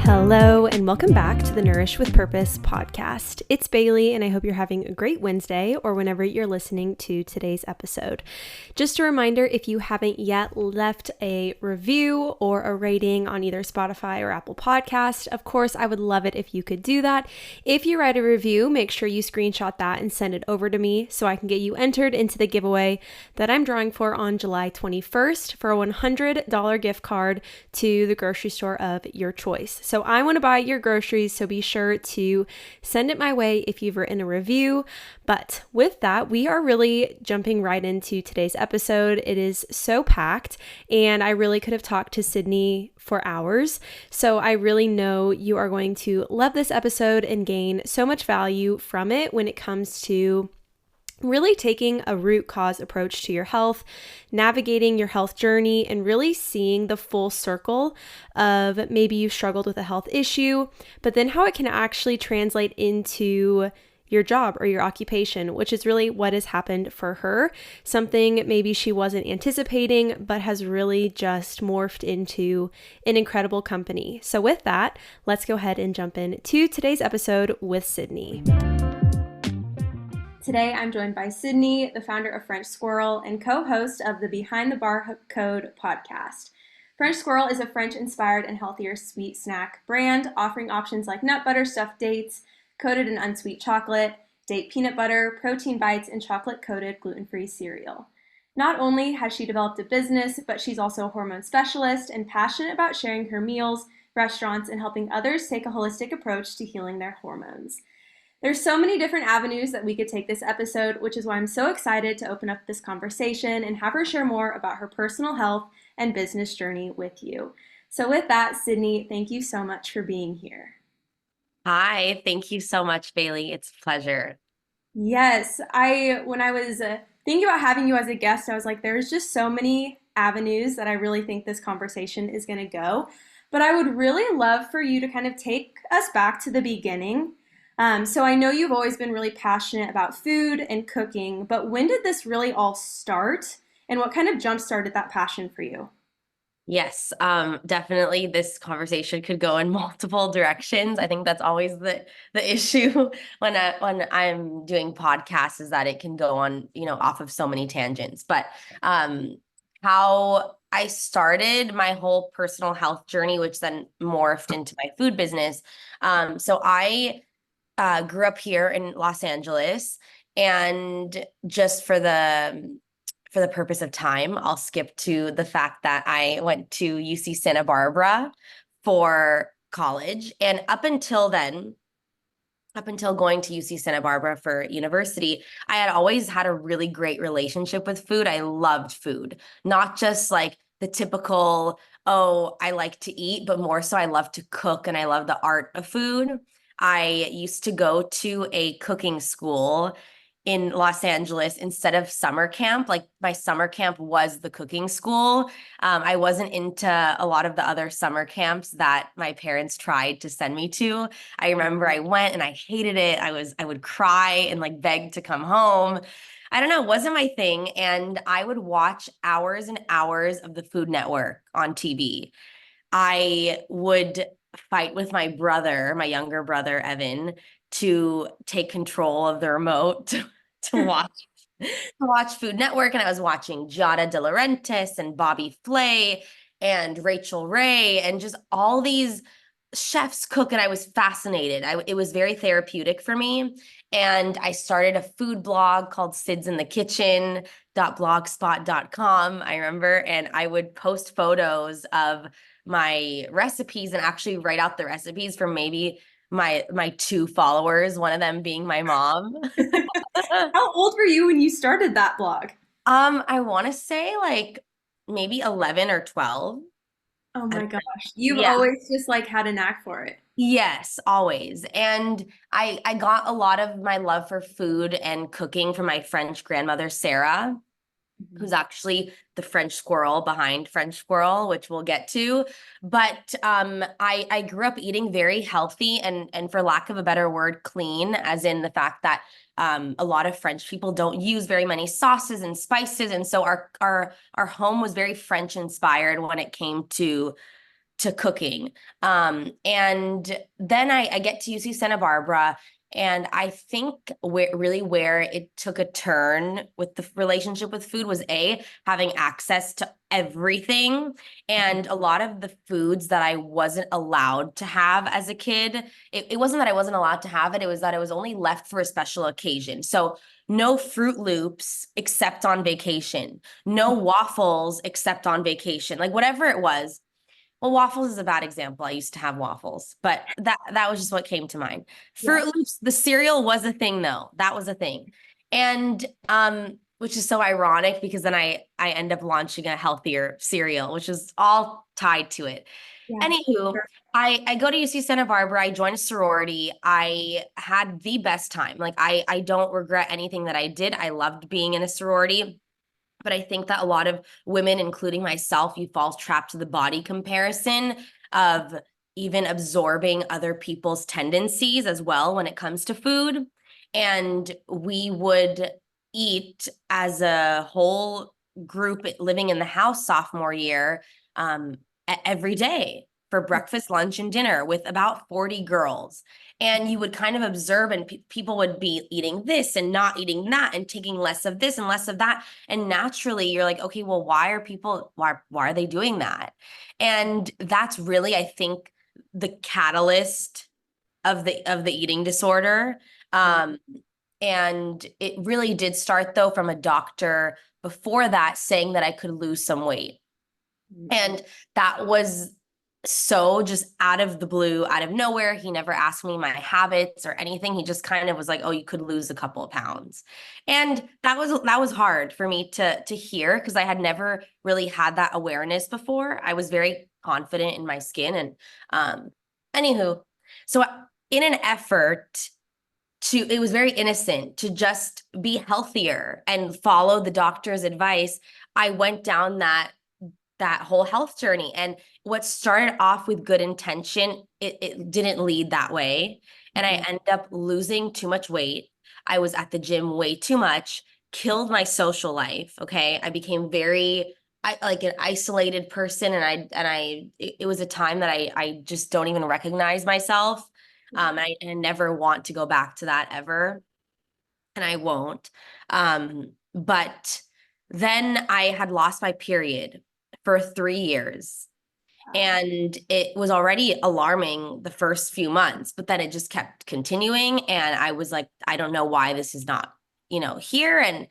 Hello, and welcome back to the Nourish with Purpose podcast. It's Bailey, and I hope you're having a great Wednesday or whenever you're listening to today's episode. Just a reminder, if you haven't yet left a review or a rating on either Spotify or Apple Podcast, of course, I would love it if you could do that. If you write a review, make sure you screenshot that and send it over to me so I can get you entered into the giveaway that I'm drawing for on July 21st for a $100 gift card to the grocery store of your choice. So I want to buy your groceries, so be sure to send it my way if you've written a review. But with that, we are really jumping right into today's episode. It is so packed, and I really could have talked to Sydney for hours. So I really know you are going to love this episode and gain so much value from it when it comes to really taking a root cause approach to your health, navigating your health journey, and really seeing the full circle of maybe you struggled with a health issue, but then how it can actually translate into your job or your occupation, which is really what has happened for her. Something maybe she wasn't anticipating, but has really just morphed into an incredible company. So with that, let's go ahead and jump into today's episode with Sydney. Today, I'm joined by Sydney, the founder of French Squirrel and co-host of the Behind the Barcode podcast. French Squirrel is a French-inspired and healthier sweet snack brand, offering options like nut butter stuffed dates, coated in unsweet chocolate, date peanut butter, protein bites, and chocolate-coated gluten-free cereal. Not only has she developed a business, but she's also a hormone specialist and passionate about sharing her meals, restaurants, and helping others take a holistic approach to healing their hormones. There's so many different avenues that we could take this episode, which is why I'm so excited to open up this conversation and have her share more about her personal health and business journey with you. So with that, Sydney, thank you so much for being here. Hi, thank you so much, Bailey. It's a pleasure. Yes, when I was thinking about having you as a guest, I was like, there's just so many avenues that I really think this conversation is going to go. But I would really love for you to kind of take us back to the beginning. So I know you've always been really passionate about food and cooking, but when did this really all start, and what kind of jump-started that passion for you? Yes, definitely this conversation could go in multiple directions. I think that's always the issue when I'm doing podcasts, is that it can go on, off of so many tangents. But how I started my whole personal health journey, which then morphed into my food business. So I grew up here in Los Angeles, and just for the purpose of time, I'll skip to the fact that I went to UC Santa Barbara for college. And up until going to UC Santa Barbara for university, I had always had a really great relationship with food. I loved food, not just like the typical, oh, I like to eat, but more so I love to cook and I love the art of food. I used to go to a cooking school in Los Angeles instead of summer camp. Like, my summer camp was the cooking school. I wasn't into a lot of the other summer camps that my parents tried to send me to. I remember I went and I hated it. I would cry and like beg to come home. I don't know, it wasn't my thing. And I would watch hours and hours of the Food Network on TV. I would fight with my brother, my younger brother, Evan, to take control of the remote to watch Food Network. And I was watching Giada De Laurentiis and Bobby Flay and Rachel Ray and just all these chefs cook, and I was fascinated. It was very therapeutic for me. And I started a food blog called sidsinthekitchen.blogspot.com, I remember, and I would post photos of my recipes and actually write out the recipes for maybe my two followers, one of them being my mom. How old were you when you started that blog? I want to say like maybe 11 or 12. Oh my gosh, you've Yeah. always just like had a knack for it. Yes, always. And I got a lot of my love for food and cooking from my French grandmother, Sarah. who's actually the French squirrel behind French Squirrel, which we'll get to. But I grew up eating very healthy and for lack of a better word, clean, as in the fact that a lot of French people don't use very many sauces and spices, and so our home was very French inspired when it came to cooking. And then I get to UC Santa Barbara, and I think where it took a turn with the relationship with food was having access to everything. And a lot of the foods that I wasn't allowed to have as a kid, it wasn't that I wasn't allowed to have it, it was that it was only left for a special occasion. So no Fruit Loops except on vacation, no waffles except on vacation, like whatever it was. Well, waffles is a bad example. I used to have waffles, but that was just what came to mind. Yeah. Fruit Loops, the cereal was a thing though. That was a thing. And which is so ironic because then I end up launching a healthier cereal, which is all tied to it. Yeah. Anywho, Sure. I go to UC Santa Barbara. I joined a sorority. I had the best time. Like I don't regret anything that I did. I loved being in a sorority. But I think that a lot of women, including myself, you fall trapped to the body comparison of even absorbing other people's tendencies as well when it comes to food. And we would eat as a whole group living in the house sophomore year, every day for breakfast, lunch, and dinner with about 40 girls. And you would kind of observe, and people would be eating this and not eating that and taking less of this and less of that. And naturally, you're like, okay, well, why are they doing that? And that's really, I think, the catalyst of the eating disorder. And it really did start though from a doctor before that saying that I could lose some weight. And that was so just out of the blue, out of nowhere. He never asked me my habits or anything. He just kind of was like, "Oh, you could lose a couple of pounds." And that was hard for me to hear because I had never really had that awareness before. I was very confident in my skin and anywho, so in an effort it was very innocent to just be healthier and follow the doctor's advice. I went down that whole health journey. And what started off with good intention, it didn't lead that way. And I ended up losing too much weight. I was at the gym way too much, killed my social life. Okay. I became like an isolated person. It was a time that I just don't even recognize myself. I never want to go back to that ever. And I won't. But then I had lost my period for 3 years. And it was already alarming the first few months, but then it just kept continuing. And I was like, I don't know why this is not, here. And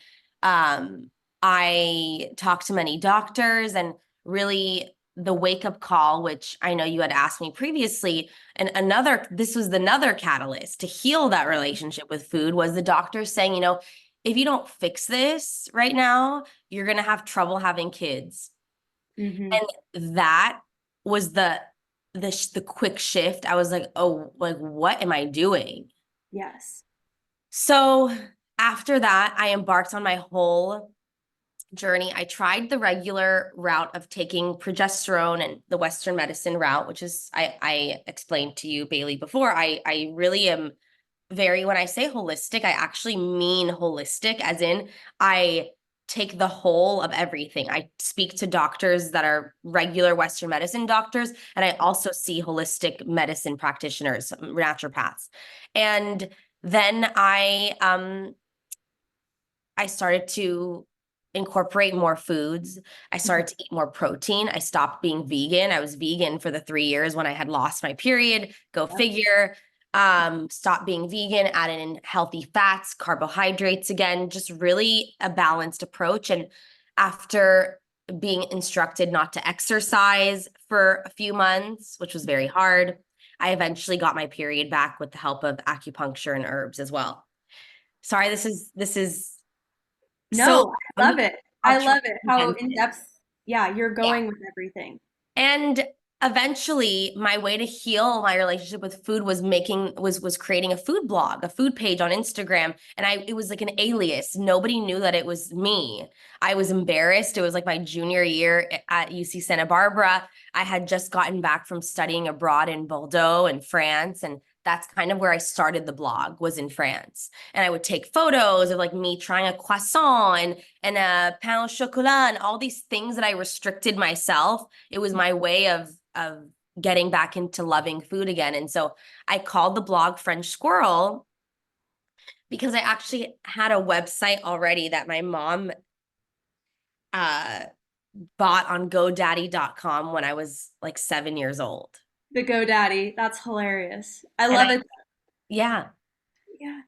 I talked to many doctors, and really the wake up call, which I know you had asked me previously, and this was another catalyst to heal that relationship with food, was the doctor saying, if you don't fix this right now, you're going to have trouble having kids. Mm-hmm. And that was the quick shift. I was like, oh, like, what am I doing? Yes. So after that, I embarked on my whole journey. I tried the regular route of taking progesterone and the Western medicine route, which is I explained to you, Bailey, before. I really am when I say holistic, I actually mean holistic, as in I take the whole of everything. I speak to doctors that are regular Western medicine doctors, and I also see holistic medicine practitioners, naturopaths. And then I started to incorporate more foods. I started to eat more protein. I stopped being vegan. I was vegan for the 3 years when I had lost my period. Go figure. Stopped being vegan, added in healthy fats, carbohydrates again, just really a balanced approach. And after being instructed not to exercise for a few months, which was very hard, I eventually got my period back with the help of acupuncture and herbs as well. Sorry, this is so No, I love it. I I'll try love it. to How condense in it. depth, yeah, you're Yeah. going with everything. And eventually my way to heal my relationship with food was creating a food blog, a food page on Instagram. And it was like an alias. Nobody knew that it was me. I was embarrassed. It was like my junior year at UC Santa Barbara. I had just gotten back from studying abroad in Bordeaux in France. And that's kind of where I started the blog, was in France. And I would take photos of like me trying a croissant and a pain au chocolat and all these things that I restricted myself. It was my way of getting back into loving food again. And so I called the blog French Squirrel because I actually had a website already that my mom bought on GoDaddy.com when I was like 7 years old. The GoDaddy. That's hilarious. I And love it. yeah. Yeah.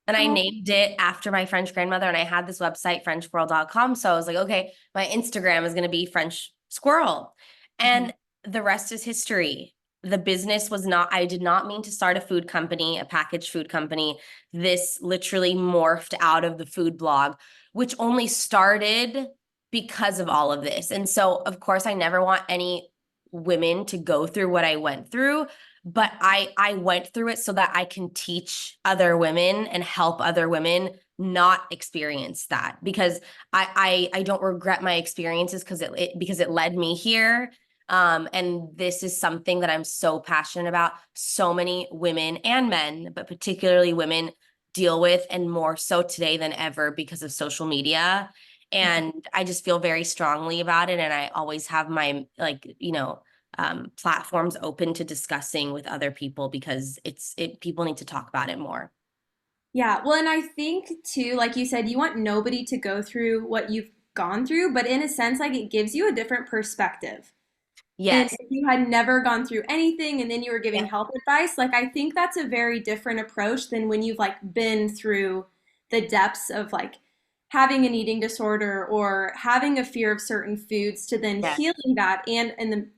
And I Oh. named it after my French grandmother. And I had this website, FrenchSquirrel.com. So I was like, okay, my Instagram is going to be French Squirrel. And the rest is history. The business was not, I did not mean to start a food company, a packaged food company. This literally morphed out of the food blog, which only started because of all of this. And so, of course, I never want any women to go through what I went through, but I went through it so that I can teach other women and help other women not experience that, because I don't regret my experiences because it led me here. And this is something that I'm so passionate about. So many women and men, but particularly women, deal with, and more so today than ever because of social media. And I just feel very strongly about it. And I always have my, like, platforms open to discussing with other people, because people need to talk about it more. Yeah, well, and I think too, like you said, you want nobody to go through what you've gone through, but in a sense, like it gives you a different perspective. And Yes. if you had never gone through anything and then you were giving Yeah. health advice, like I think that's a very different approach than when you've like been through the depths of like having an eating disorder or having a fear of certain foods to then Yes. healing that and then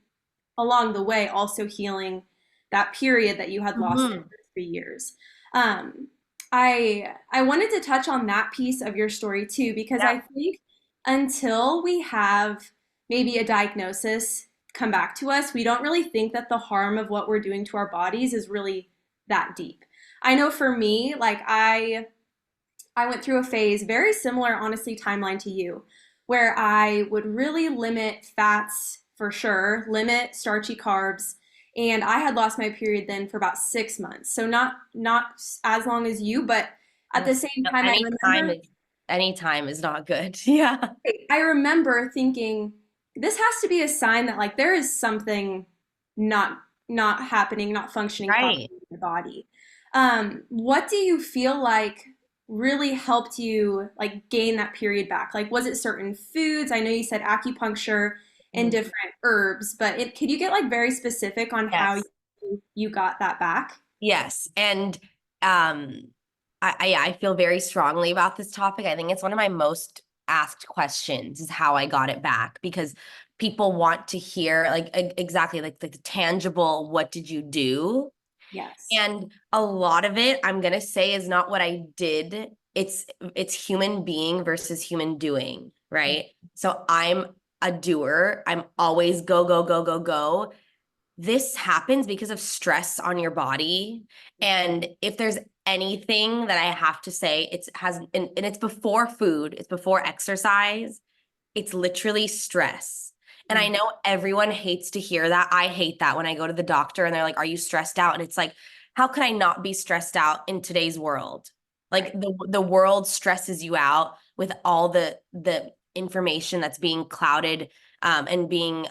along the way also healing that period that you had lost Hmm. for 3 years. Um, I wanted to touch on that piece of your story too, because Yeah. I think until we have maybe a diagnosis come back to us, we don't really think that the harm of what we're doing to our bodies is really that deep. I know for me, like I went through a phase very similar, honestly, timeline to you, where I would really limit fats for sure, limit starchy carbs, and I had lost my period then for about 6 months. So not as long as you, but at the same No, time, any time is not good. Yeah. I remember thinking this has to be a sign that like there is something not happening, not functioning properly Right. in your body. What do you feel like really helped you like gain that period back? Like, was it certain foods? I know you said acupuncture and Mhm. different herbs, but could you get like very specific on how Yes. you got that back? Yes. And um I feel very strongly about this topic. I think it's one of my most asked questions, is how I got it back, because people want to hear like exactly like the tangible, what did you do? Yes. And a lot of it, I'm gonna say, is not what I did. It's human being versus human doing, right? So I'm a doer. I'm always go, go, go, go, go. This happens because of stress on your body. And if there's anything that I have to say, and it's before food, it's before exercise, it's literally stress. And I Mm. know everyone hates to hear that. I hate that when I go to the doctor and they're like, "Are you stressed out?" And it's like, how can I not be stressed out in today's world? Like Right. the world stresses you out with all the information that's being clouded and being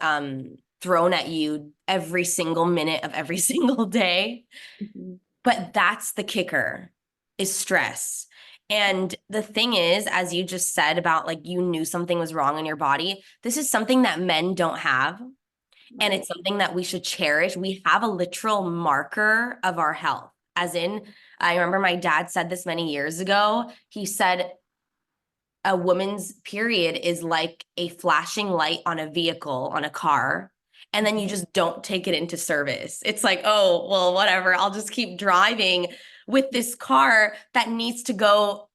thrown at you every single minute of every single day. Mhm. But that's the kicker, is stress. And the thing is, as you just said about like you knew something was wrong in your body, this is something that men don't have. And Right. it's something that we should cherish. We have a literal marker of our health. As in, I remember my dad said this many years ago. He said, a woman's period is like a flashing light on a vehicle, on a car, and then you just don't take it into service. It's like, oh, well, whatever. I'll just keep driving with this car that needs to go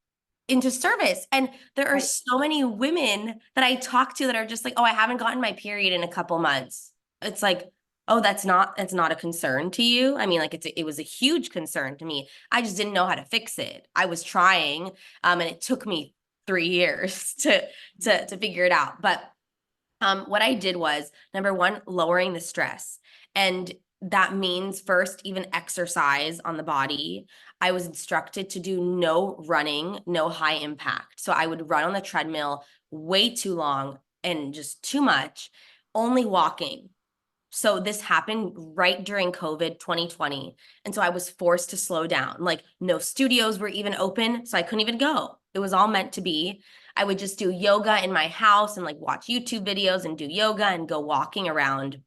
into service. And there are Right. so many women that I talk to that are just like, oh, I haven't gotten my period in a couple months. It's like, Oh, that's not a concern to you? I mean, like it was a huge concern to me. I just didn't know how to fix it. I was trying, and it took me 3 years to figure it out. But what I did was, number one, lowering the stress. And that means first, even exercise on the body. I was instructed to do no running, no high impact. So I would run on the treadmill way too long and just too much, only walking. So this happened right during COVID 2020. And so I was forced to slow down. Like no studios were even open, so I couldn't even go. It was all meant to be. I would just do yoga in my house and like watch YouTube videos and do yoga and go walking around.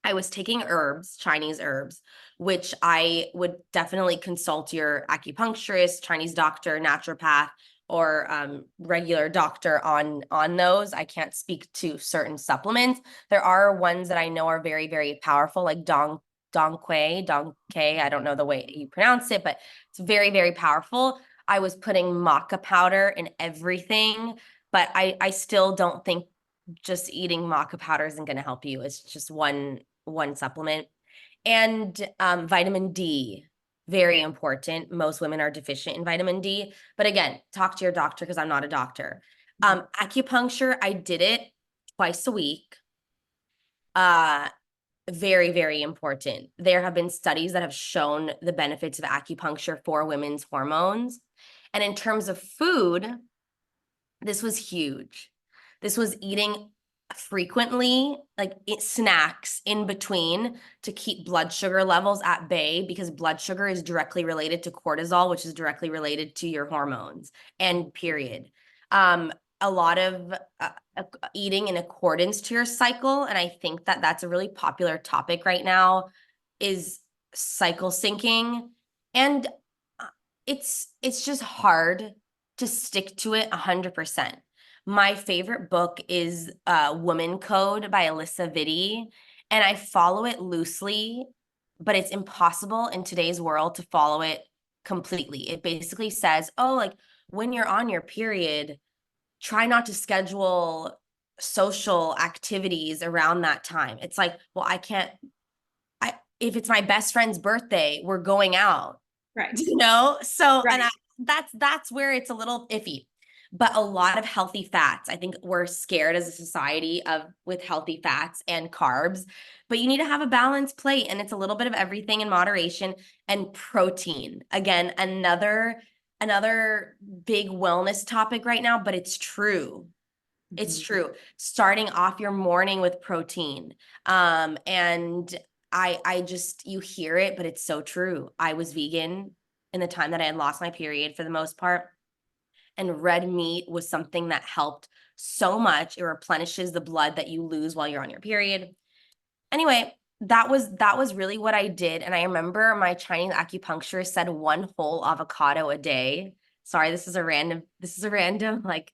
I was taking herbs, Chinese herbs, which I would definitely consult your acupuncturist, Chinese doctor, naturopath, or regular doctor on those. I can't speak to certain supplements. There are ones that I know are very, very powerful, like Dong Quai, Dong Quai. I don't know the way you pronounce it, but it's very, very powerful. I was putting maca powder in everything, but I still don't think just eating maca powder isn't going to help you. It's just one supplement. And vitamin D, very important. Most women are deficient in vitamin D. But again, talk to your doctor because I'm not a doctor. Acupuncture, I did it twice a week. Very, very important. There have been studies that have shown the benefits of acupuncture for women's hormones. And in terms of food, this was huge. This was eating frequently, like snacks in between to keep blood sugar levels at bay, because blood sugar is directly related to cortisol, which is directly related to your hormones and period. A lot of eating in accordance to your cycle, and I think that that's a really popular topic right now, is cycle syncing. And it's just hard to stick to it 100%. My favorite book is Woman Code by Alyssa Vitti, and I follow it loosely, but it's impossible in today's world to follow it completely. It basically says, oh, like when you're on your period, try not to schedule social activities around that time. It's like, well, I can't, if it's my best friend's birthday, we're going out. Right. So Right. and that's where it's a little iffy. But a lot of healthy fats, I think we're scared as a society of with healthy fats and carbs, but you need to have a balanced plate, and it's a little bit of everything in moderation. And protein, again, another big wellness topic right now, but it's true. It's true. Starting off your morning with protein. And I just, you hear it, but it's so true. I was vegan in the time that I had lost my period for the most part. And red meat was something that helped so much. It replenishes the blood that you lose while you're on your period. Anyway, that was really what I did. And I remember my Chinese acupuncturist said one whole avocado a day. Sorry, this is a random like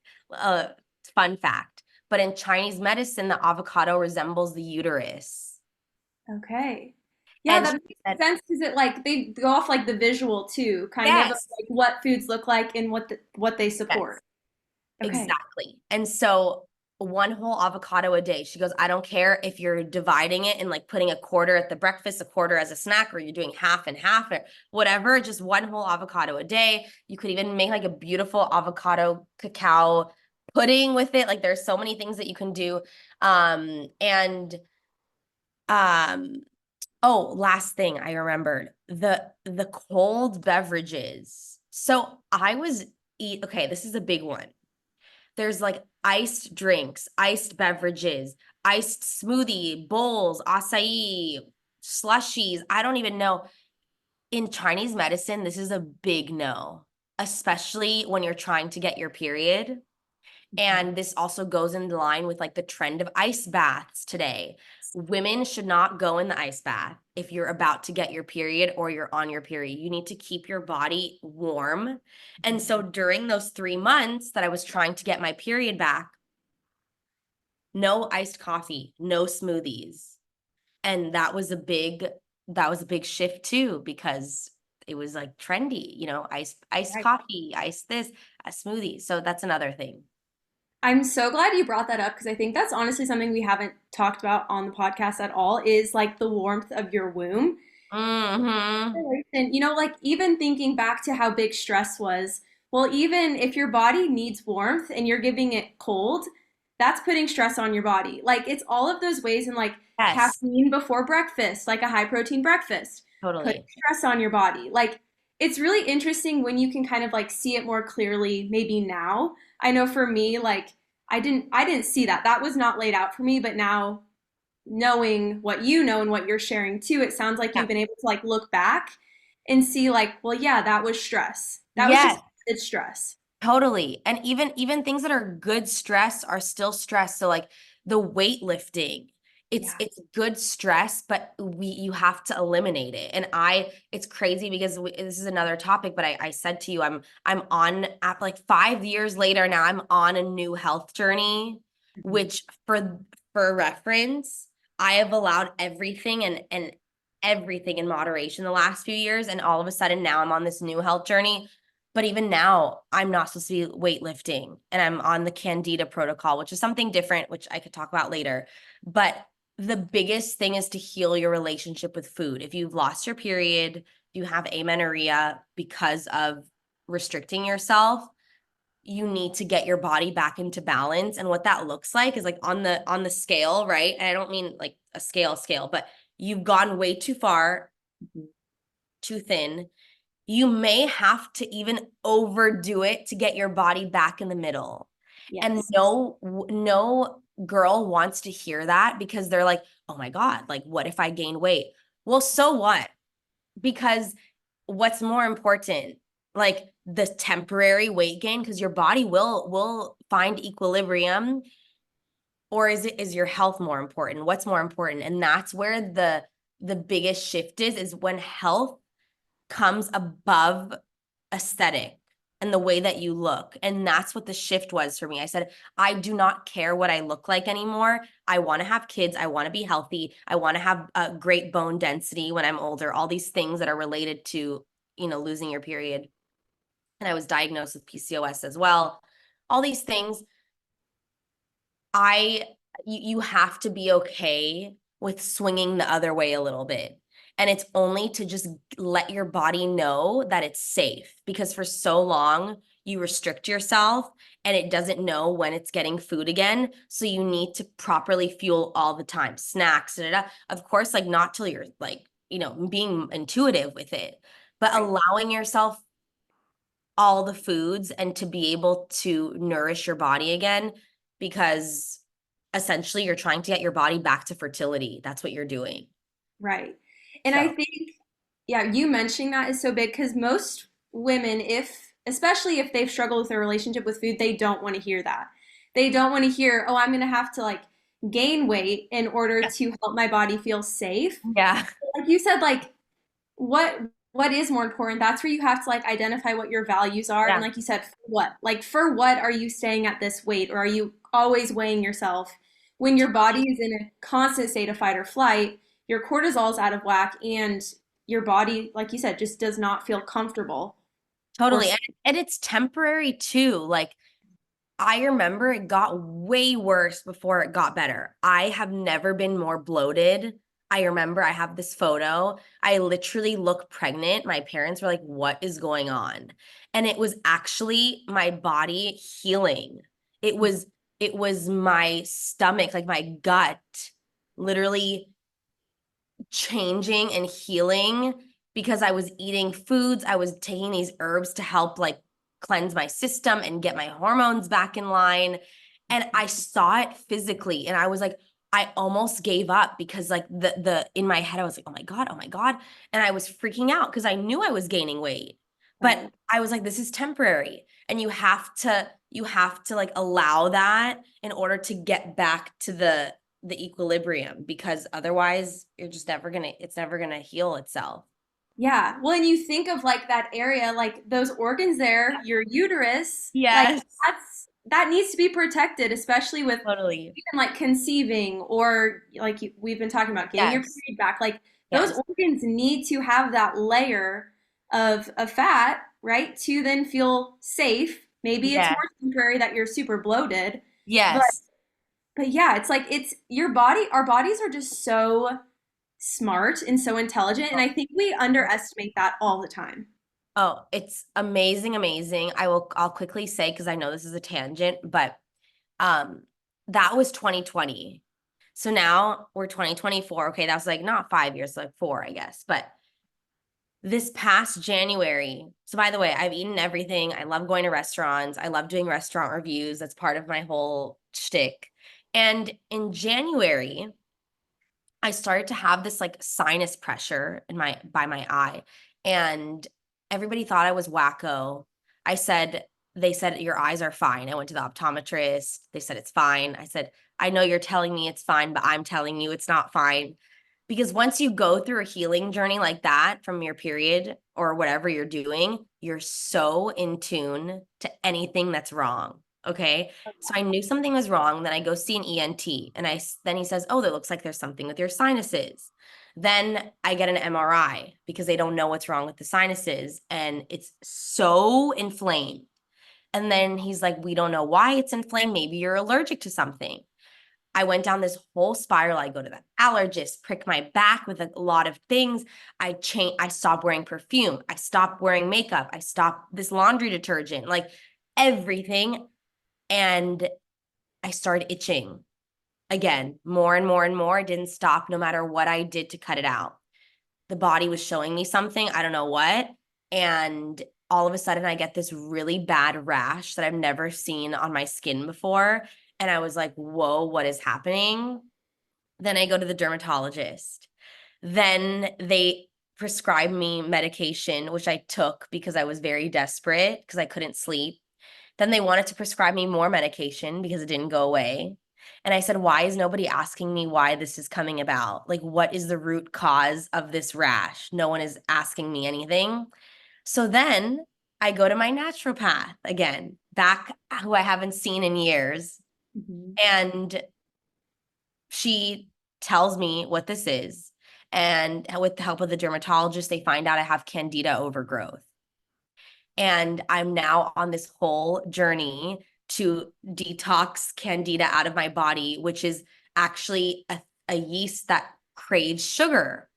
fun fact. But in Chinese medicine, the avocado resembles the uterus. Okay. Yeah, And that she makes said, sense because it like they go off like the visual too, kind of yes, like what foods look like and what they yes. support. Okay. Exactly. And so one whole avocado a day. She goes, I don't care if you're dividing it and like putting a quarter at the breakfast, a quarter as a snack, or you're doing half and half or whatever, just one whole avocado a day. You could even make like a beautiful avocado cacao pudding with it. Like there's so many things that you can do. And um oh, last thing I remembered, the cold beverages. So I was okay, this is a big one. There's like iced drinks, iced beverages, iced smoothie, bowls, acai, slushies. I don't even know. In Chinese medicine, this is a big no, especially when you're trying to get your period. And this also goes in line with like the trend of ice baths today. Women should not go in the ice bath if you're about to get your period or you're on your period. You need to keep your body warm. And so during those 3 months that I was trying to get my period back, no iced coffee, no smoothies. And that was a big shift too, because it was like trendy, iced Right. coffee, iced this, a smoothie. So that's another thing. I'm so glad you brought that up because I think that's honestly something we haven't talked about on the podcast at all is like the warmth of your womb. Mm-hmm. And like even thinking back to how big stress was, well, even if your body needs warmth and you're giving it cold, that's putting stress on your body. Like it's all of those ways and like Yes, caffeine before breakfast, like a high protein breakfast, putting totally. stress on your body. Like it's really interesting when you can kind of like see it more clearly maybe now. I know for me, like I didn't see that. That was not laid out for me, but now knowing what you know and what you're sharing too, it sounds like Yeah. you've been able to like look back and see like, well, yeah, that was stress. That was just Yes. it's stress. Totally. And even things that are good stress are still stress. So like the weightlifting, Yeah. it's good stress, but you have to eliminate it. And it's crazy because this is another topic, but I said to you, I'm on at like 5 years later now, I'm on a new health journey, Mhm. which for reference, I have allowed everything and everything in moderation the last few years. And all of a sudden now I'm on this new health journey, but even now, I'm not supposed to be weightlifting and I'm on the candida protocol, which is something different, which I could talk about later. But the biggest thing is to heal your relationship with food. If you've lost your period, you have amenorrhea because of restricting yourself, you need to get your body back into balance. And what that looks like is like on the scale, right? And I don't mean like a scale, but you've gone way too far, Mhm. too thin, you may have to even overdo it to get your body back in the middle. And Yes. no girl wants to hear that because they're like, "Oh my God, like what if I gain weight?" Well, so what? Because what's more important? Like the temporary weight gain because your body will find equilibrium, or is your health more important? What's more important? And that's where the biggest shift is when health comes above aesthetic and the way that you look. And that's what the shift was for me. I said, I do not care what I look like anymore. I want to have kids. I want to be healthy. I want to have a great bone density when I'm older, all these things that are related to, losing your period. And I was diagnosed with PCOS as well. All these things I you have to be okay with swinging the other way a little bit. And it's only to just let your body know that it's safe because for so long you restrict yourself and it doesn't know when it's getting food again. So you need to properly fuel all the time, snacks, da, da, da. Of course, like not till you're like, being intuitive with it, but Right. allowing yourself all the foods and to be able to nourish your body again because essentially you're trying to get your body back to fertility. That's what you're doing. Right. And I So, think, yeah, you mentioning that is so big because most women, especially if they've struggled with their relationship with food, they don't want to hear that. They don't want to hear, oh, I'm going to have to like gain weight in order yeah. to help my body feel safe. Yeah, Like you said, like what what is more important? That's where you have to like identify what your values are. And yeah, like you said, for what? Like for what are you staying at this weight? Or are you always weighing yourself when your body is in a constant state of fight or flight, your cortisol is out of whack, and your body, like you said, just does not feel comfortable or totally. And it's temporary too. Like I remember it got way worse before it got better. I have never been more bloated. I remember I have this photo. I literally look pregnant. My parents were like, "What is going on?" And it was actually my body healing. It was it was my stomach, like my gut, literally changing and healing because I was eating foods. I was taking these herbs to help like cleanse my system and get my hormones back in line. And I saw it physically and I was like, I almost gave up because like the in my head I was like, oh my God. And I was freaking out because I knew I was gaining weight. But right. I was like, this is temporary. And you have to like allow that in order to get back to the equilibrium because otherwise you're just never gonna heal itself. Yeah. Well, and you think of like that area, like those organs there, your uterus, like Yes, that needs to be protected, especially with totally. even like conceiving or like we've been talking about getting your Yes, period back. Like those yes, organs need to have that layer of fat, right, to then feel safe Maybe it's Yeah. more temporary that you're super bloated, but Yes. yeah, it's like it's your body, our bodies are just so smart and so intelligent, and I think we underestimate that all the time. Oh, it's amazing, amazing. I'll quickly say, because I know this is a tangent, but um that was 2020. So now we're 2024. Okay, that was like not 5 years, like four, I guess. But this past January, so by the way, I've eaten everything. I love going to restaurants. I love doing restaurant reviews. That's part of my whole shtick. And in January, I started to have this like sinus pressure in my by my eye, and everybody thought I was wacko. I said, they said your eyes are fine. I went to the optometrist. They said it's fine. I said, I know you're telling me it's fine, but I'm telling you it's not fine. Because once you go through a healing journey like that from your period or whatever you're doing, you're so in tune to anything that's wrong. Okay. So I knew something was wrong. Then I go see an ENT, and then he says, "Oh, that looks like there's something with your sinuses." Then I get an MRI because they don't know what's wrong with the sinuses, and it's so inflamed. And then he's like, "We don't know why it's inflamed. Maybe you're allergic to something." I went down this whole spiral. I go to the allergist, prick my back with a lot of things. I stopped wearing perfume. I stopped wearing makeup. I stopped this laundry detergent, like everything. And I started itching again, more and more and more. It didn't stop no matter what I did to cut it out. The body was showing me something, I don't know what. And all of a sudden, I get this really bad rash that I've never seen on my skin before. And I was like, whoa, what is happening? Then I go to the dermatologist. Then they prescribed me medication, which I took because I was very desperate because I couldn't sleep. Then they wanted to prescribe me more medication because it didn't go away. And I said, why is nobody asking me why this is coming about? Like, what is the root cause of this rash? No one is asking me anything. So then I go to my naturopath again, back who I haven't seen in years. Mhm. And she tells me what this is. And with the help of the dermatologist, they find out I have candida overgrowth. And I'm now on this whole journey to detox candida out of my body, which is actually a yeast that craves sugar.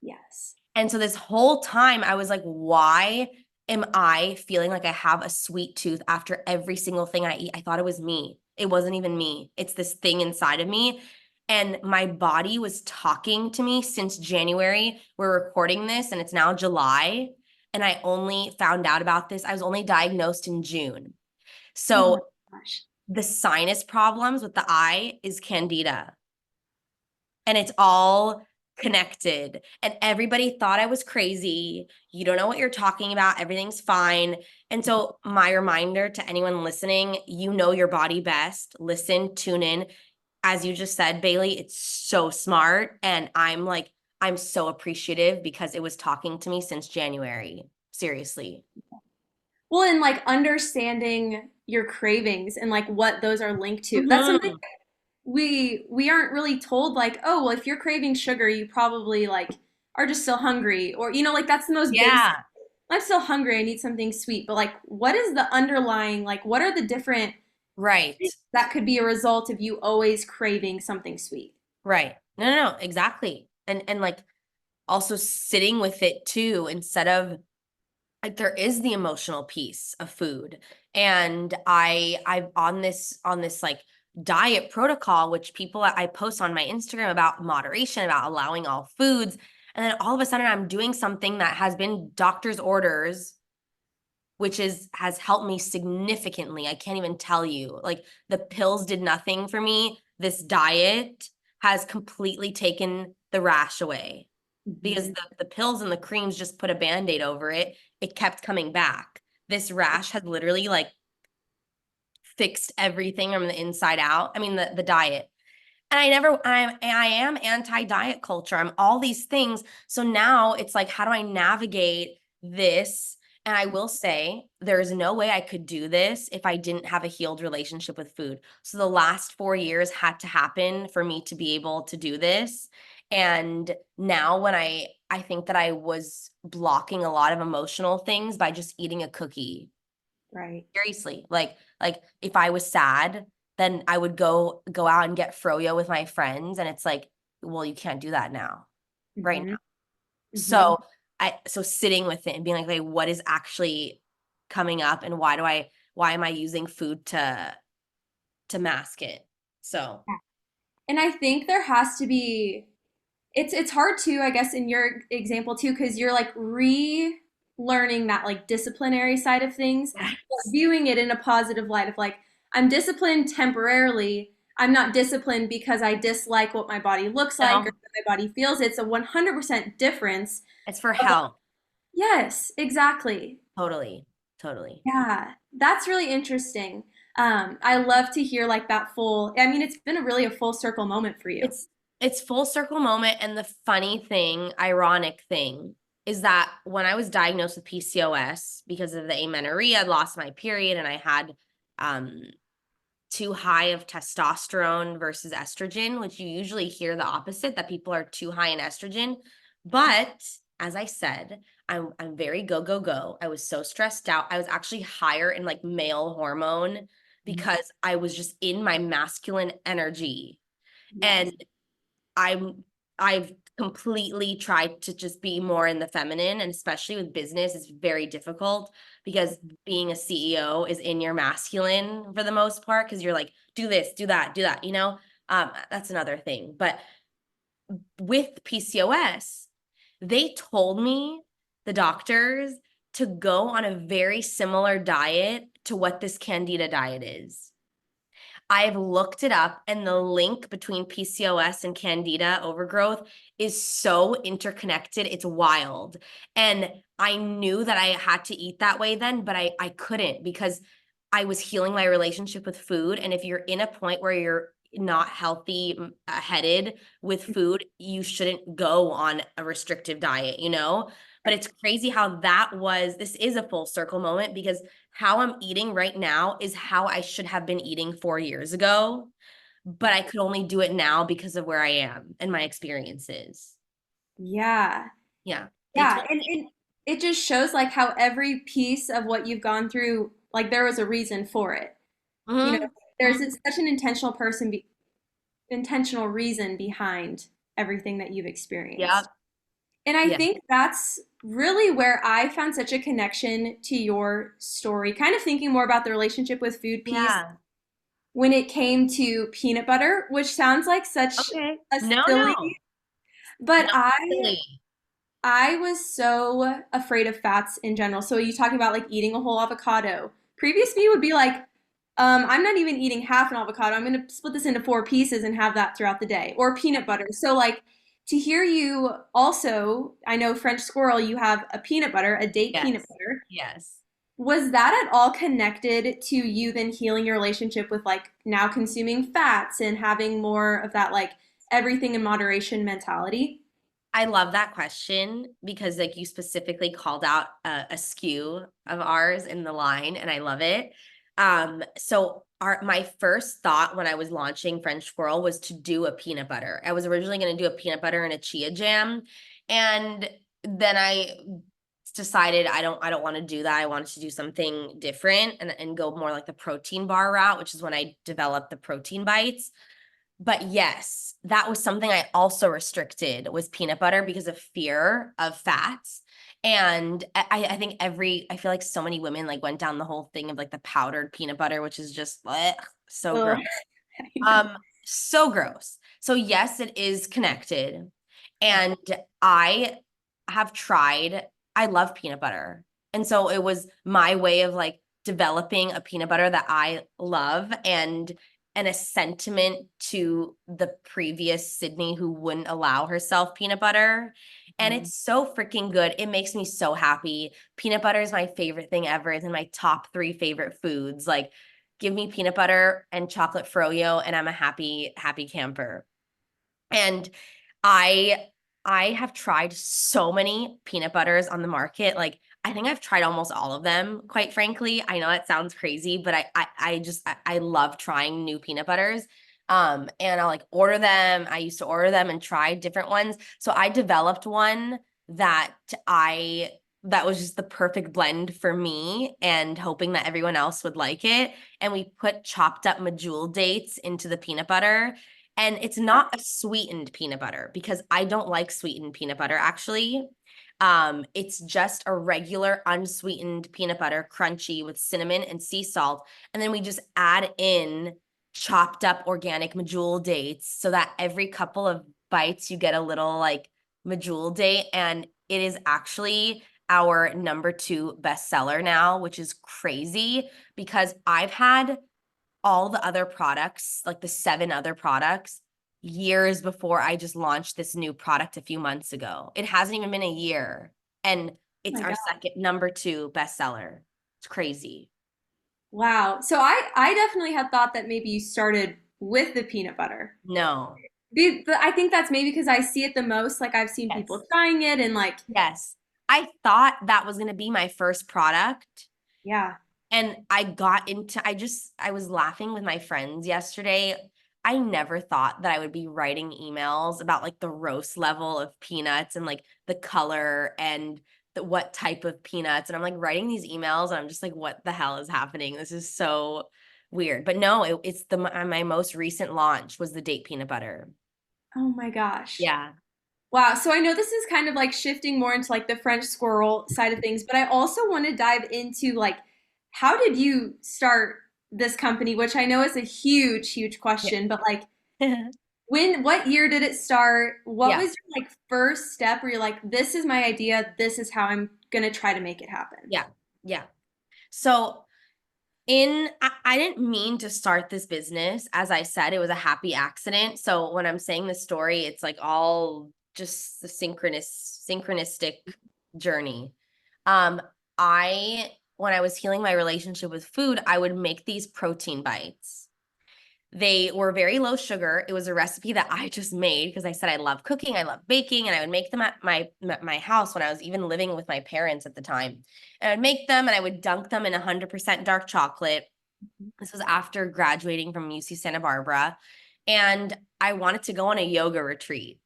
Yes. And so this whole time I was like, why am I feeling like I have a sweet tooth after every single thing I eat? I thought it was me. It wasn't even me. It's this thing inside of me. And my body was talking to me since January. We're recording this and it's now July. And I only found out about this. I was only diagnosed in June. Oh my So gosh. the sinus problems with the eye is candida, and it's all connected. And everybody thought I was crazy. You don't know what you're talking about. Everything's fine. And so, my reminder to anyone listening, you know your body best. Listen, tune in. As you just said, Bailey, it's so smart. And I'm so appreciative because it was talking to me since January. Seriously. Well, and like understanding your cravings and like what those are linked to. That's something Mm-hmm. we aren't really told, like, oh, well, if you're craving sugar, you probably like are just still hungry, or like that's the most basic. Yeah. I'm still hungry, I need something sweet. But like what is the underlying, like what are the different Right. things that could be a result of you always craving something sweet? Right. No, no, no, exactly. And like also sitting with it too, instead of like there is the emotional piece of food. And I've on this like diet protocol, which people I post on my Instagram about moderation, about allowing all foods. And then all of a sudden I'm doing something that has been doctor's orders, which has helped me significantly. I can't even tell you. Like the pills did nothing for me. This diet has completely taken the rash away because Mhm. the pills and the creams just put a band-aid over it. It kept coming back. This rash has literally like fixed everything from the inside out. I mean, the diet. And I am anti-diet culture. I'm all these things. So now it's like, how do I navigate this? And I will say there's no way I could do this if I didn't have a healed relationship with food. So the last 4 years had to happen for me to be able to do this. And now when I think that I was blocking a lot of emotional things by just eating a cookie. Right. Seriously. Like if I was sad, then I would go out and get froyo with my friends. And it's like, well, you can't do that now, right Mm-hmm. now. Mm-hmm. So sitting with it and being like, what is actually coming up and why am I using food to mask it? So And I think there has to be it's hard too, I guess, in your example too, because you're like relearning that like disciplinary side of things, but yes. viewing it in a positive light of like, I'm disciplined temporarily. I'm not disciplined because I dislike what my body looks like or No, how my body feels. It's a 100% difference. it's for health. Yes, exactly. Totally. Totally. Yeah, that's really interesting. I love to hear like that full, I mean, it's been a really a full circle moment for you. It's full circle moment. And the funny thing, ironic thing, is that when I was diagnosed with PCOS because of the amenorrhea, I lost my period and I had um too high of testosterone versus estrogen, which you usually hear the opposite, that people are too high in estrogen. But as I said, I'm very go, go, go. I was so stressed out. I was actually higher in like male hormone because I was just in my masculine energy. Yes. And I'm I've completely tried to just be more in the feminine, and especially with business it's very difficult because being a CEO is in your masculine for the most part because you're like do this, do that, you know? That's another thing. But with PCOS, they told me, the doctors, to go on a very similar diet to what this candida diet is. I've looked it up, and the link between PCOS and candida overgrowth is so interconnected. It's wild. And I knew that I had to eat that way then, but I couldn't because I was healing my relationship with food. And if you're in a point where you're not healthy headed with food, you shouldn't go on a restrictive diet, you know? But it's crazy how this is a full circle moment because how I'm eating right now is how I should have been eating 4 years ago, but I could only do it now because of where I am and my experiences. Yeah. Yeah. They Yeah. told And it just shows like how every piece of what you've gone through, like there was a reason for it. me. You know, there's Mhm. such an intentional reason behind everything that you've experienced. Yep. And I Yeah. think that's really where I found such a connection to your story, kind of thinking more about the relationship with food piece Yeah. when it came to peanut butter, which sounds like such Okay. a No, silly, no. but Not I silly. I was so afraid of fats in general. So you talking about like eating a whole avocado. Previous me would be like, I'm not even eating half an avocado. I'm gonna split this into four pieces and have that throughout the day. Or peanut butter. So like to hear you also, I know French Squirrel, you have a peanut butter, a date peanut Yes. butter. Yes. Was that at all connected to you then healing your relationship with like now consuming fats and having more of that like everything in moderation mentality? I love that question because like you specifically called out a SKU of ours in the line and I love it. So my first thought when I was launching French Squirrel was to do a peanut butter. I was originally going to do a peanut butter and a chia jam, and then I decided I don't want to do that. I wanted to do something different and go more like the protein bar route, which is when I developed the protein bites. But yes, that was something I also restricted was peanut butter because of fear of fats. And I think I feel like so many women like went down the whole thing of like the powdered peanut butter, which is just so Ugh, gross. I know. So gross. So yes, it is connected. And I have tried, I love peanut butter. And so it was my way of like developing a peanut butter that I love and a sentiment to the previous Sydney who wouldn't allow herself peanut butter. And Mm. it's so freaking good. It makes me so happy. Peanut butter is my favorite thing ever. It's in my top three favorite foods. Like give me peanut butter and chocolate froyo and I'm a happy camper. And I I have tried so many peanut butters on the market. Like I think I've tried almost all of them, quite frankly. I know it sounds crazy, but I love trying new peanut butters. And I'll like order them. I used to order them and try different ones. So I developed one that I that was just the perfect blend for me and hoping that everyone else would like it. And we put chopped up medjool dates into the peanut butter. And it's not a sweetened peanut butter because I don't like sweetened peanut butter actually. It's just a regular unsweetened peanut butter, crunchy with cinnamon and sea salt. And then we just add in chopped up organic medjool dates so that every couple of bites you get a little like medjool date. And it is actually our #2 bestseller now, which is crazy because I've had all the other products, like the 7 other products, years before I just launched this new product a few months ago. It hasn't even been a year, and it's my our God. second #2 bestseller. It's crazy. Wow. So I definitely had thought that maybe you started with the peanut butter. No. I think that's maybe because I see it the most. Like I've seen Yes. people trying it and like, Yes. I thought that was going to be my first product. yeah. And I was laughing with my friends yesterday. I never thought that I would be writing emails about like the roast level of peanuts and like the color and what type of peanuts. And I'm like writing these emails and I'm just like, what the hell is happening? This is so weird. But no, it's my most recent launch was the date peanut butter. Oh my gosh. Yeah. Wow. So I know this is kind of like shifting more into like the French squirrel side of things, but I also want to dive into like how did you start this company, which I know is a huge, huge question, but like Yeah. what year did it start? What Yeah. was your like first step where you're like, this is my idea, this is how I'm gonna try to make it happen? Yeah. Yeah. So I didn't mean to start this business. As I said, it was a happy accident. So when I'm saying this story, it's like all just the synchronistic journey. Um, I when I was healing my relationship with food, I would make these protein bites. They were very low sugar. It was a recipe that I just made because I said I love cooking, I love baking, and I would make them at my house when I was even living with my parents at the time. And I'd make them and I would dunk them in 100% dark chocolate. This was after graduating from UC Santa Barbara, and I wanted to go on a yoga retreat.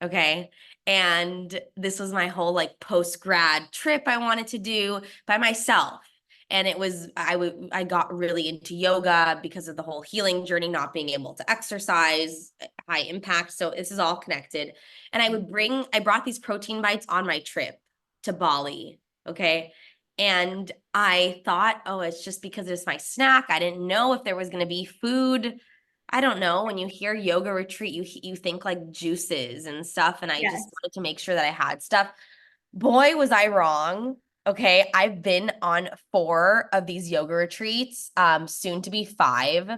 Okay. And this was my whole like post grad trip I wanted to do by myself. And it was, I got really into yoga because of the whole healing journey, not being able to exercise, high impact. So this is all connected. And I brought these protein bites on my trip to Bali. Okay. And I thought, oh, it's just because it's my snack. I didn't know if there was going to be food. I don't know. When you hear yoga retreat, you think like juices and stuff. And I just Yes. wanted to make sure that I had stuff. Boy, was I wrong. Okay. I've been on 4 of these yoga retreats, soon to be 5,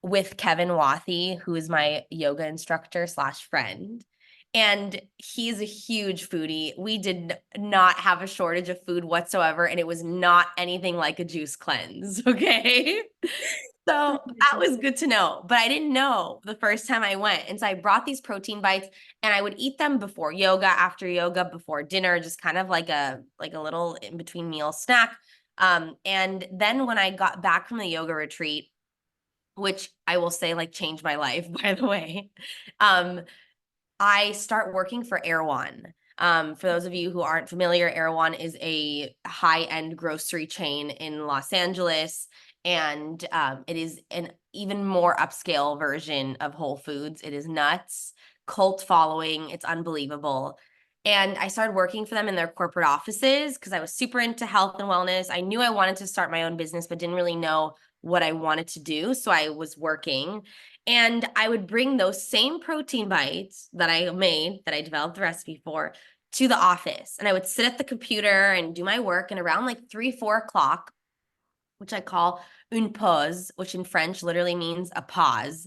with Kevin Wathy, who is my yoga instructor slash friend. And he's a huge foodie. We did not have a shortage of food whatsoever. And it was not anything like a juice cleanse. Okay. So that was good to know, but I didn't know the first time I went. And so I brought these protein bites and I would eat them before yoga, after yoga, before dinner, just kind of like a little in between meal snack. And then when I got back from the yoga retreat, which I will say like changed my life, by the way, I start working for Erewhon. For those of you who aren't familiar, Erewhon is a high-end grocery chain in Los Angeles, and it is an even more upscale version of Whole Foods. It is nuts, cult following. It's unbelievable. And I started working for them in their corporate offices because I was super into health and wellness. I knew I wanted to start my own business, but didn't really know what I wanted to do. So I was working. And I would bring those same protein bites that I made, that I developed the recipe for, to the office. And I would sit at the computer and do my work. And around like 3, 4 o'clock, which I call une pause, which in French literally means a pause.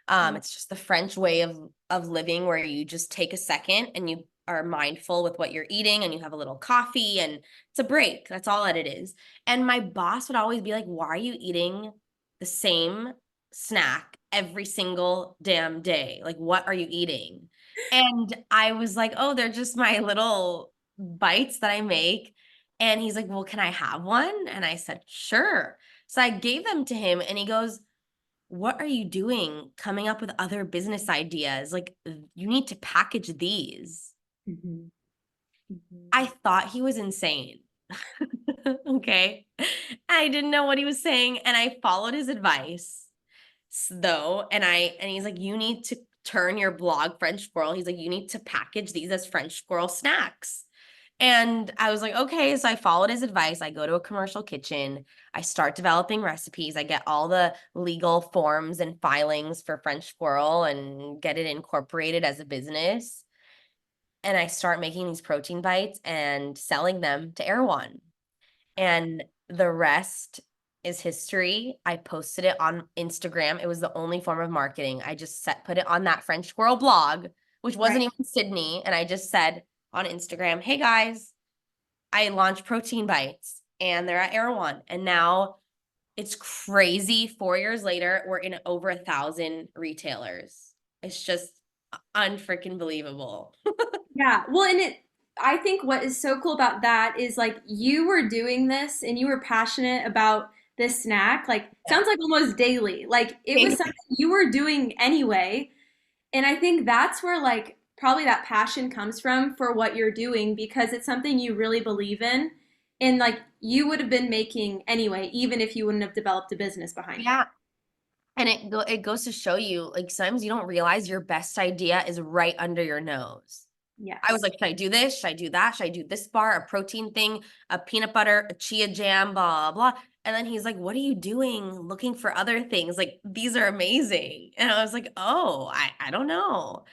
It's just the French way of living where you just take a second and you are mindful with what you're eating and you have a little coffee and it's a break. That's all that it is. And my boss would always be like, why are you eating the same snack every single damn day? Like, what are you eating? And I was like, oh, they're just my little bites that I make. And he's like, well, can I have one? And I said, sure. So I gave them to him and he goes, what are you doing coming up with other business ideas? Like, you need to package these. Mhm. I thought he was insane. Okay. I didn't know what he was saying, and I followed his advice though. And he's like, you need to turn your blog French Squirrel. He's like, you need to package these as French Squirrel snacks. And I was like, okay. So I followed his advice. I go to a commercial kitchen. I start developing recipes. I get all the legal forms and filings for French Squirrel and get it incorporated as a business. And I start making these protein bites and selling them to Erewhon. And the rest is history. I posted it on Instagram. It was the only form of marketing. I just put it on that French Squirrel blog, which wasn't even Sydney. And I just said on Instagram, hey guys, I launched protein bites and they're at Erewhon. And now it's crazy. 4 years later, we're in over 1,000 retailers. It's just unfreaking believable. Yeah. Well, I think what is so cool about that is like you were doing this and you were passionate about this snack, like Yeah. sounds like almost daily. Like it was something you were doing anyway. And I think that's where like probably that passion comes from for what you're doing because it's something you really believe in. And like you would have been making anyway, even if you wouldn't have developed a business behind it. Yeah. And it goes to show you, like, sometimes you don't realize your best idea is right under your nose. I was Yes. like, should I do this? Should I do that? Should I do this bar, a protein thing, a peanut butter, a chia jam, blah, blah, blah. And then he's like, what are you doing? Looking for other things. Like, these are amazing. And I was like, oh, I don't know.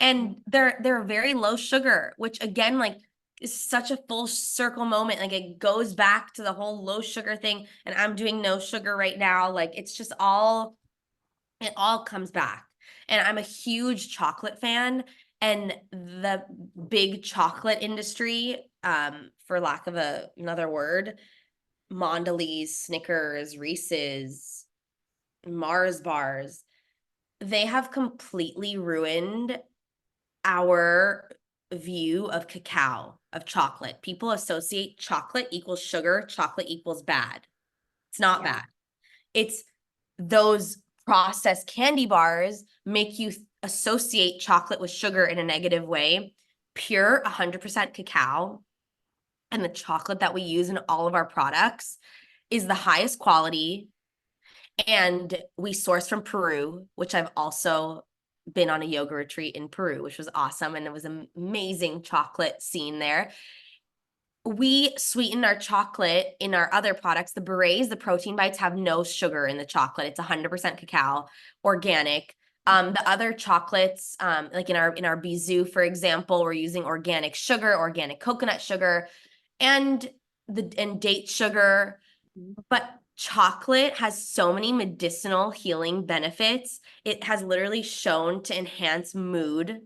And they're very low sugar, which again, like, is such a full circle moment. Like it goes back to the whole low sugar thing. And I'm doing no sugar right now. Like it's just it all comes back. And I'm a huge chocolate fan. And the big chocolate industry, for lack of another word, Mondelez, Snickers, Reese's, Mars bars, they have completely ruined our view of cacao, of chocolate. People associate chocolate equals sugar, chocolate equals bad. It's not Yeah. bad. It's those processed candy bars make you associate chocolate with sugar in a negative way. Pure 100% cacao and the chocolate that we use in all of our products is the highest quality. And we source from Peru, which I've also been on a yoga retreat in Peru, which was awesome. And it was an amazing chocolate scene there. We sweeten our chocolate in our other products. The berets, the protein bites have no sugar in the chocolate. It's 100% cacao, organic. The other chocolates, like in our Bizou, for example, we're using organic sugar, organic coconut sugar, and date sugar. But chocolate has so many medicinal healing benefits. It has literally shown to enhance mood,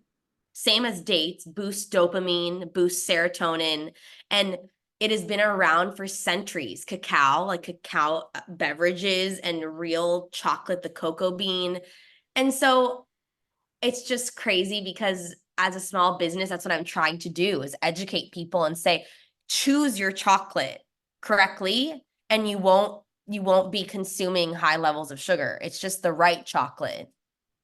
same as dates, boost dopamine, boost serotonin, and it has been around for centuries. Cacao, like cacao beverages and real chocolate, the cocoa bean. And so it's just crazy because as a small business, that's what I'm trying to do is educate people and say, choose your chocolate correctly and you won't be consuming high levels of sugar. It's just the right chocolate.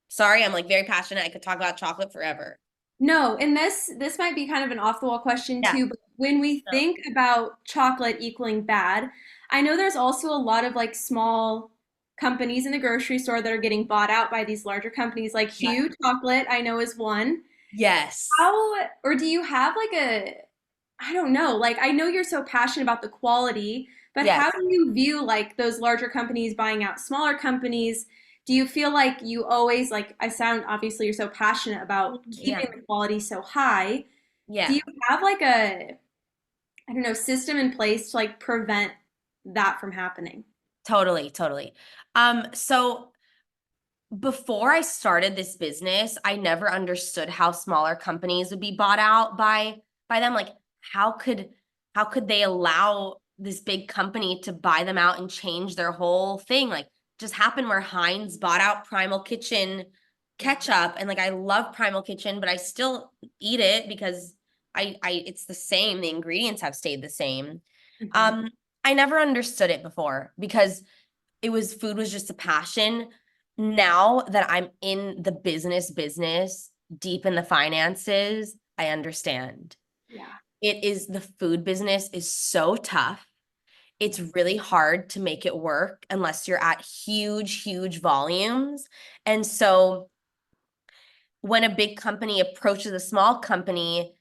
Sorry, I'm like very passionate. I could talk about chocolate forever. No, and this might be kind of an off the wall question Yeah. too, but when we No. think about chocolate equaling bad, I know there's also a lot of like small companies in the grocery store that are getting bought out by these larger companies like Yeah. Hue Chocolate, I know is one. Yes. How or do you have like I don't know, like I know you're so passionate about the quality, but how Yes. do you view like those larger companies buying out smaller companies? Do you feel like you always like I sound obviously you're so passionate about Yeah. keeping the quality so high. Do Yeah. you have like a I don't know, system in place to like prevent that from happening? Totally, totally. So before I started this business, I never understood how smaller companies would be bought out by them. Like, how could how could they allow this big company to buy them out and change their whole thing? Like, just happened where Heinz bought out Primal Kitchen ketchup, and like I love Primal Kitchen, but I still eat it because I it's the same. The ingredients have stayed the same. Mhm. Um, I never understood it before because food was just a passion. Now that I'm in the business, deep in the finances, I understand. Yeah. the food business is so tough. It's really hard to make it work unless you're at huge, huge volumes. And so when a big company approaches a small company,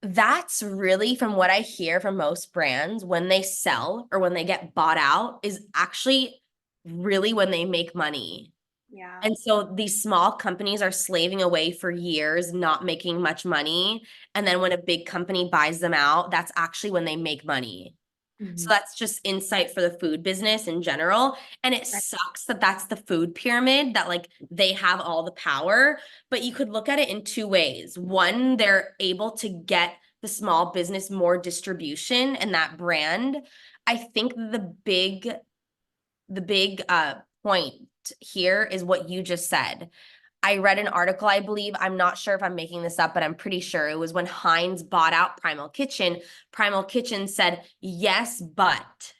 that's really, from what I hear from most brands, when they sell or when they get bought out, is actually really when they make money. Yeah. And so these small companies are slaving away for years, not making much money. And then when a big company buys them out, that's actually when they make money. So Mhm. that's just insight for the food business in general. And it Right. sucks that that's the food pyramid, that like they have all the power, but you could look at it in two ways. One, they're able to get the small business more distribution and that brand. I think the big point here is what you just said. I read an article, I believe, I'm not sure if I'm making this up, but I'm pretty sure it was when Heinz bought out Primal Kitchen. Primal Kitchen said, yes, but.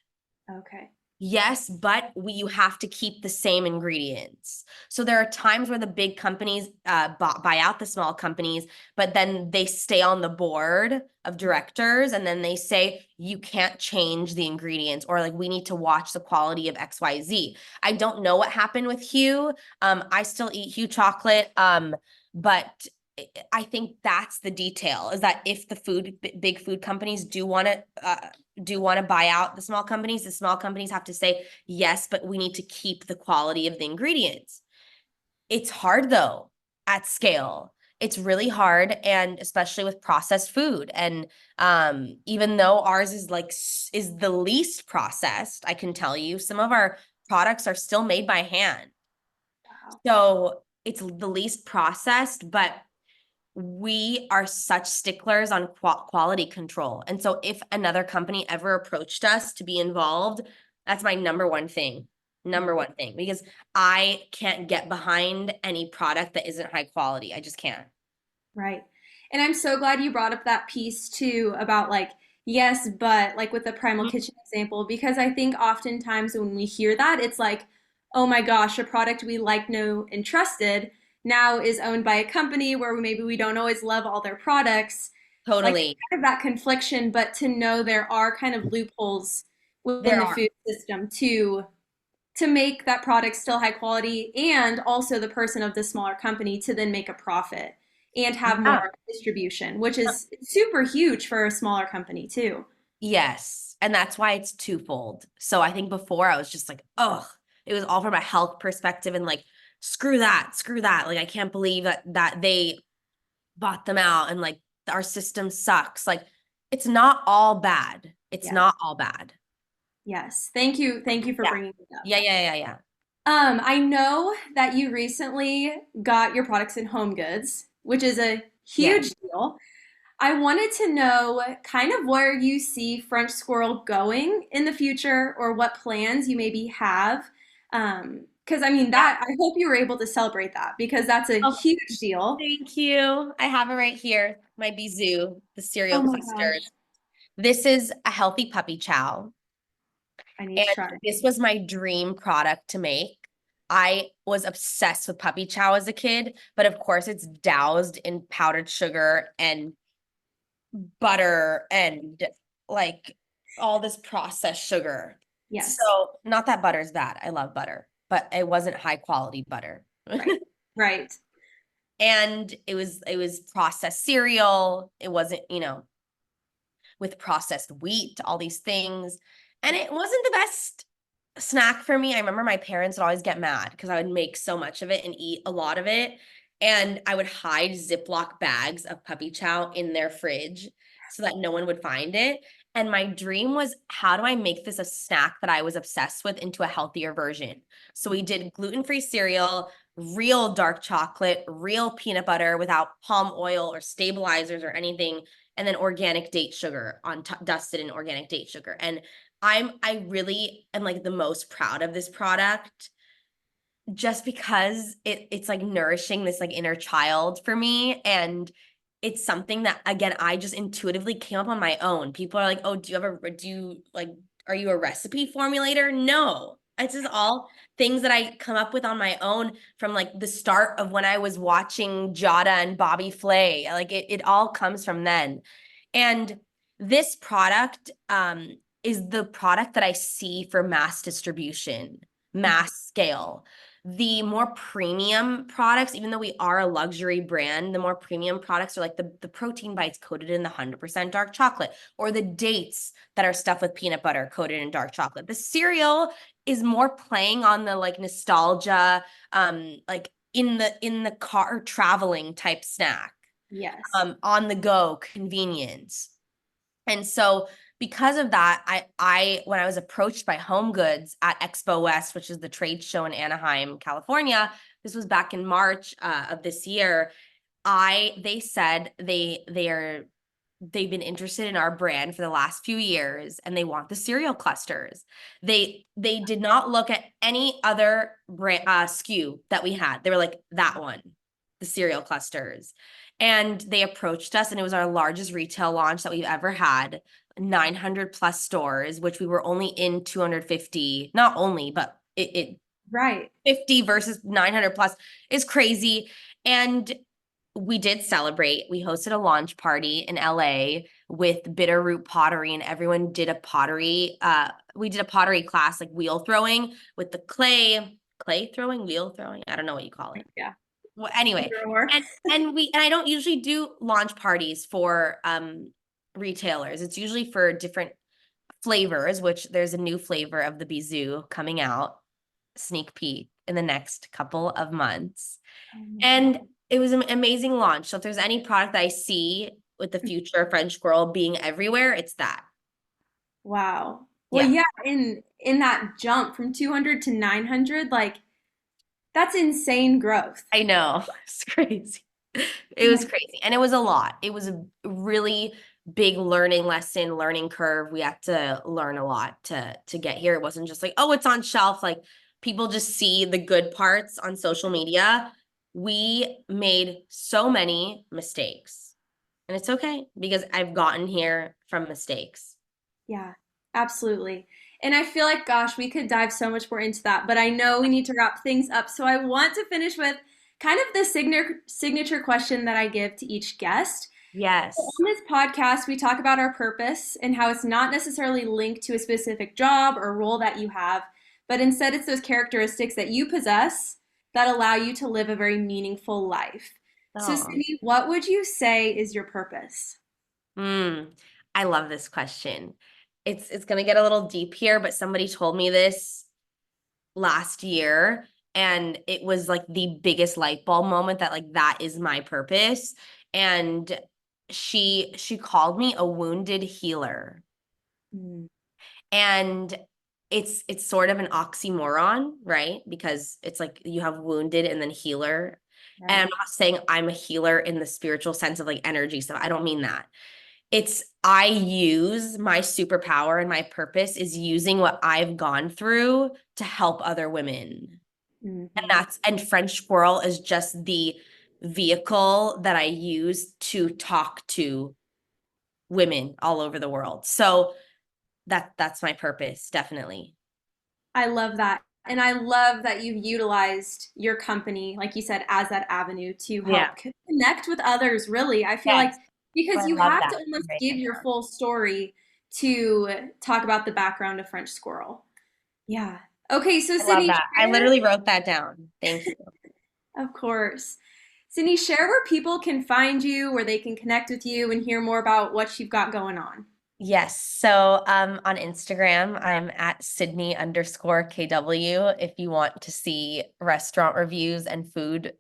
Okay. Yes, but you have to keep the same ingredients. So there are times where the big companies buy out the small companies, but then they stay on the board of directors and then they say, you can't change the ingredients, or like we need to watch the quality of XYZ. I don't know what happened with Hugh. I still eat Hugh chocolate. But I think that's the detail, is that if the big food companies do want to buy out the small companies have to say, yes, but we need to keep the quality of the ingredients. It's hard though at scale. It's really hard, and especially with processed food. And even though ours is the least processed, I can tell you some of our products are still made by hand. Wow. So it's the least processed, but we are such sticklers on quality control. And so if another company ever approached us to be involved, that's my number one thing. Number one thing, because I can't get behind any product that isn't high quality. I just can't. Right. And I'm so glad you brought up that piece too about like, yes, but like with the Primal Mhm. Kitchen example, because I think oftentimes when we hear that, it's like, oh my gosh, a product we like, know, and trusted now is owned by a company where maybe we don't always love all their products. Like Totally. kind of that confliction, but to know there are kind of loopholes within There the are. food system to make that product still high quality, and also the person of the smaller company to then make a profit and have Yeah. more distribution, which is super huge for a smaller company too. Yes. And that's why it's twofold. So I think before I was just like, oh, it was all from a health perspective and like, screw that, screw that. Like, I can't believe that they bought them out and like our system sucks. Like, it's not all bad. It's Yes. not all bad. Yes. Thank you. Thank you for Yeah. bringing it up. Yeah, yeah, yeah, yeah. I know that you recently got your products in Home Goods, which is a Yeah. huge deal. I wanted to know kind of where you see French Squirrel going in the future, or what plans you maybe have. Because I mean, Yeah. that I hope you were able to celebrate that because that's a Oh, huge deal. thank you. I have it right here. My Bizou, the cereal Oh my clusters. gosh, This is a healthy puppy chow. I need And to try. this was my dream product to make. I was obsessed with puppy chow as a kid, but of course it's doused in powdered sugar and butter and like all this processed sugar. So Yes, not that butter is bad. I love butter, but it wasn't high quality butter. right, right. And it was processed cereal. It wasn't, with processed wheat, all these things. And it wasn't the best snack for me. I remember my parents would always get mad because I would make so much of it and eat a lot of it. And I would hide Ziploc bags of puppy chow in their fridge so that no one would find it. And my dream was, how do I make this a snack that I was obsessed with into a healthier version? So we did gluten-free cereal, real dark chocolate, real peanut butter without palm oil or stabilizers or anything, and then organic date sugar on dusted in organic date sugar. And I really am like the most proud of this product, just because it's like nourishing this like inner child for me. And it's something that, again, I just intuitively came up on my own. People are like, oh, are you a recipe formulator? No, it's just all things that I come up with on my own from like the start of when I was watching Jada and Bobby Flay. Like it all comes from then. And this product is the product that I see for mass distribution, mass scale. The more premium products, even though we are a luxury brand, the more premium products are like the protein bites coated in the 100% dark chocolate, or the dates that are stuffed with peanut butter coated in dark chocolate. The cereal is more playing on the like nostalgia, like in the car traveling type snack. Yes. On the go convenience. And so because of that, I when I was approached by Home Goods at Expo West, which is the trade show in Anaheim, California, this was back in March of this year, they said they've been interested in our brand for the last few years and they want the cereal clusters. They did not look at any other brand SKU that we had. They were like, that one, the cereal clusters. And they approached us, and it was our largest retail launch that we've ever had, 900 plus stores, which we were only in 250, not only, but it Right. 50 versus 900 plus is crazy. And we did celebrate. We hosted a launch party in LA with Bitterroot Pottery, and everyone did a pottery. We did a pottery class, like wheel throwing with the clay throwing, wheel throwing. I don't know what you call it. Yeah. Well, anyway, and I don't usually do launch parties for retailers. It's usually for different flavors, which there's a new flavor of the Bisou coming out, sneak peek in the next couple of months. And it was an amazing launch. So if there's any product that I see with the future French Squirrel being everywhere, it's that. Wow. Well, yeah, in that jump from 200 to 900, like that's insane growth. I know. It's crazy. It was crazy. And it was a lot. It was a really big learning curve. We had to learn a lot to get here. It wasn't just like, oh, it's on shelf. Like people just see the good parts on social media. We made so many mistakes. And it's okay because I've gotten here from mistakes. Yeah, absolutely. And I feel like, gosh, we could dive so much more into that, but I know we need to wrap things up. So I want to finish with kind of the signature question that I give to each guest. Yes. So on this podcast, we talk about our purpose and how it's not necessarily linked to a specific job or role that you have, but instead it's those characteristics that you possess that allow you to live a very meaningful life. So, Sydney, what would you say is your purpose? I love this question. It's going to get a little deep here, but somebody told me this last year, and it was like the biggest light bulb moment that like that is my purpose. And she called me a wounded healer. And it's sort of an oxymoron, right? Because it's like you have wounded and then healer. Right. And I'm not saying I'm a healer in the spiritual sense of like energy stuff. I don't mean that. I use my superpower, and my purpose is using what I've gone through to help other women. And French Squirrel is just the vehicle that I use to talk to women all over the world. So that's my purpose, definitely. I love that. And I love that you've utilized your company, like you said, as that avenue to help connect with others, really. I feel like because you have to almost give your full story to talk about the background of French Squirrel. Yeah. Okay, so Sydney, I literally wrote that down. Thank you. Of course. Sydney, share where people can find you, where they can connect with you and hear more about what you've got going on. Yes. So on Instagram, I'm at Sydney_KW if you want to see restaurant reviews and food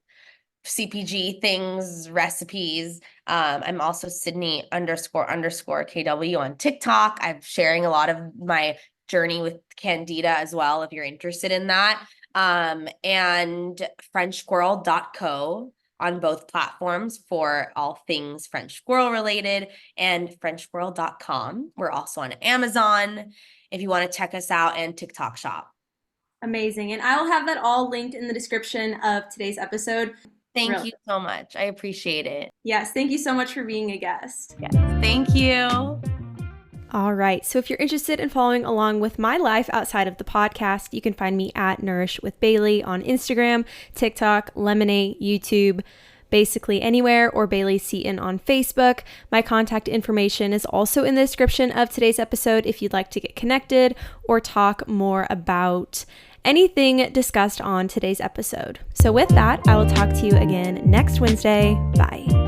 CPG things, recipes. I'm also Sydney__KW on TikTok. I'm sharing a lot of my journey with candida as well, if you're interested in that. And FrenchSquirrel.co on both platforms for all things French Squirrel related, and FrenchSquirrel.com. We're also on Amazon if you want to check us out, and TikTok shop. Amazing. And I will have that all linked in the description of today's episode. Thank you so much. I appreciate it. Yes. Thank you so much for being a guest. Yes. Thank you. All right. So if you're interested in following along with my life outside of the podcast, you can find me at Nourish with Bailey on Instagram, TikTok, Lemonade, YouTube. basically anywhere, or Bailey Seaton on Facebook. My contact information is also in the description of today's episode if you'd like to get connected or talk more about anything discussed on today's episode. So with that, I will talk to you again next Wednesday. Bye.